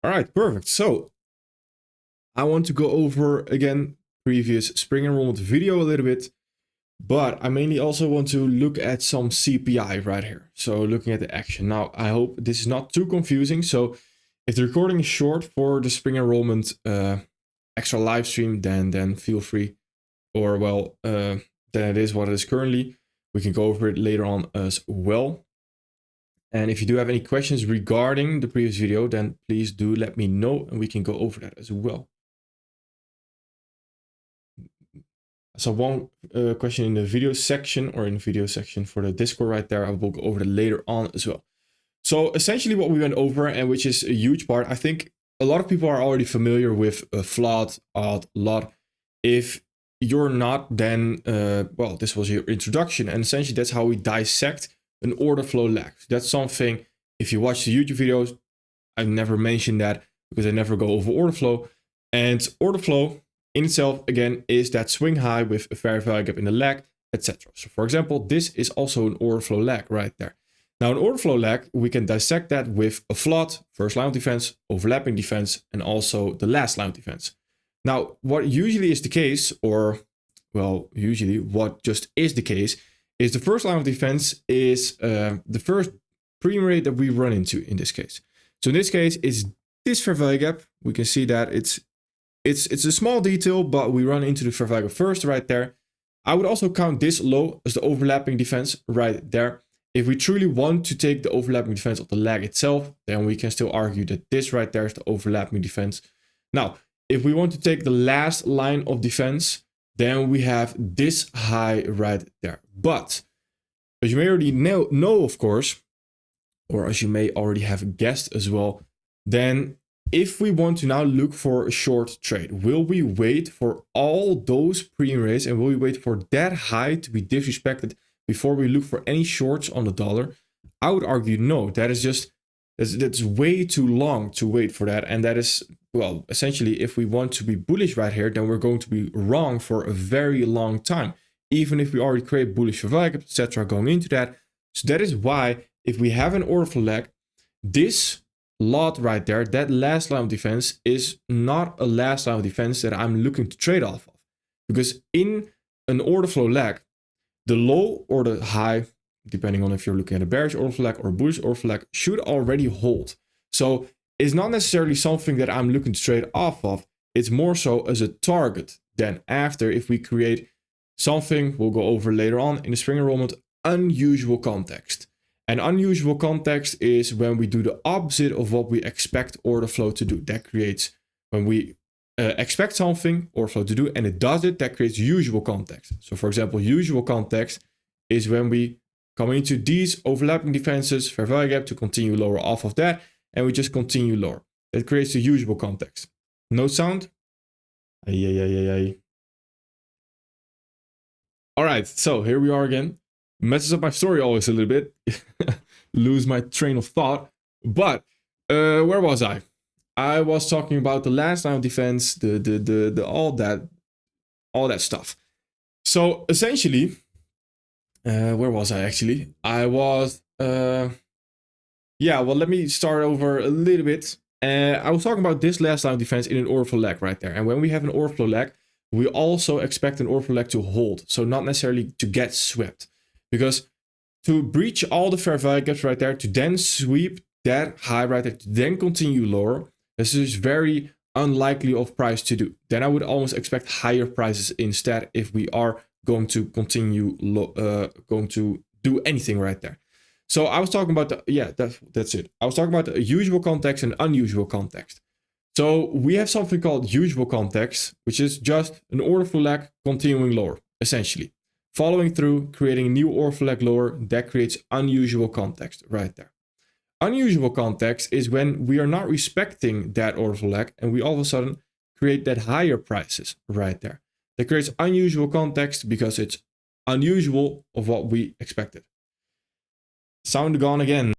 All right, perfect. So I want to go over again previous spring enrollment video a little bit, but I mainly also want to look at some CPI right here. So looking at the action. Now, I hope this is not too confusing. So if the recording is short for the spring enrollment extra live stream, then feel free, or well, then it is what it is currently. We can go over it later on as well. And if you do have any questions regarding the previous video, then please do let me know and we can go over that as well. So one question in the video section, or in the video section for the Discord right there, I will go over that later on as well. So essentially what we went over, and which is a huge part, I think a lot of people are already familiar with FLOD, OLOD, LLOD. If you're not, then, well, this was your introduction. And essentially that's how we dissect an order flow lag. That's something, if you watch the YouTube videos, I've never mentioned that because I never go over order flow. And order flow in itself, again, is that swing high with a fair value gap in the lag, etc. So for example, this is also an order flow lag right there. Now an order flow lag, we can dissect that with a FLOD, first line of defense, overlapping defense, and also the last line of defense. Now, what usually is the case, or well, usually what just is the case, is the first line of defense is the first premium rate that we run into in this case. So in this case, it's this fair value gap. We can see that it's a small detail, but we run into the fair value gap first right there. I would also count this low as the overlapping defense right there. If we truly want to take the overlapping defense of the lag itself, then we can still argue that this right there is the overlapping defense. Now, if we want to take the last line of defense, then we have this high right there. But as you may already know, of course, or as you may already have guessed as well, then if we want to now look for a short trade, will we wait for all those premium rates and will we wait for that high to be disrespected before we look for any shorts on the dollar? I would argue no. That is just, that's way too long to wait for that. And that is, well, essentially, if we want to be bullish right here, then we're going to be wrong for a very long time, even if we already create bullish fair value, etc. going into that. So that is why if we have an order flow lag, this lot right there, that last line of defense is not a last line of defense that I'm looking to trade off of. Because in an order flow lag, the low or the high, depending on if you're looking at a bearish order flow lag or a bullish order flow lag, should already hold. So it's not necessarily something that I'm looking to trade off of. It's more so as a target. Then after, if we create something we'll go over later on in the spring enrollment, unusual context. And unusual context is when we do the opposite of what we expect order flow to do. That creates, when we expect something order flow to do and it does it, that creates usual context. So for example, usual context is when we come into these overlapping defenses, fair value gap to continue lower off of that, and we just continue lower. That creates the usual context. No sound? All right, so here we are again. Messes up my story always a little bit. Lose my train of thought. But where was I? I was talking about the last line of defense, the all that stuff. So essentially, where was I actually? I was yeah, well, let me start over a little bit. I was talking about this last line of defense in an order flow lag right there. And when we have an order flow lag, we also expect an order flow lag to hold. So not necessarily to get swept. Because to breach all the fair value gaps right there, to then sweep that high right there, to then continue lower, this is very unlikely of price to do. Then I would almost expect higher prices instead if we are going to continue, going to do anything right there. So I was talking about the, yeah, that's it. I was talking about the usual context and unusual context. So we have something called usual context, which is just an order flow lag continuing lower, essentially. Following through, creating a new order flow lag lower, that creates unusual context right there. Unusual context is when we are not respecting that order flow lag and we all of a sudden create that higher prices right there. That creates unusual context because it's unusual of what we expected. Sound gone again.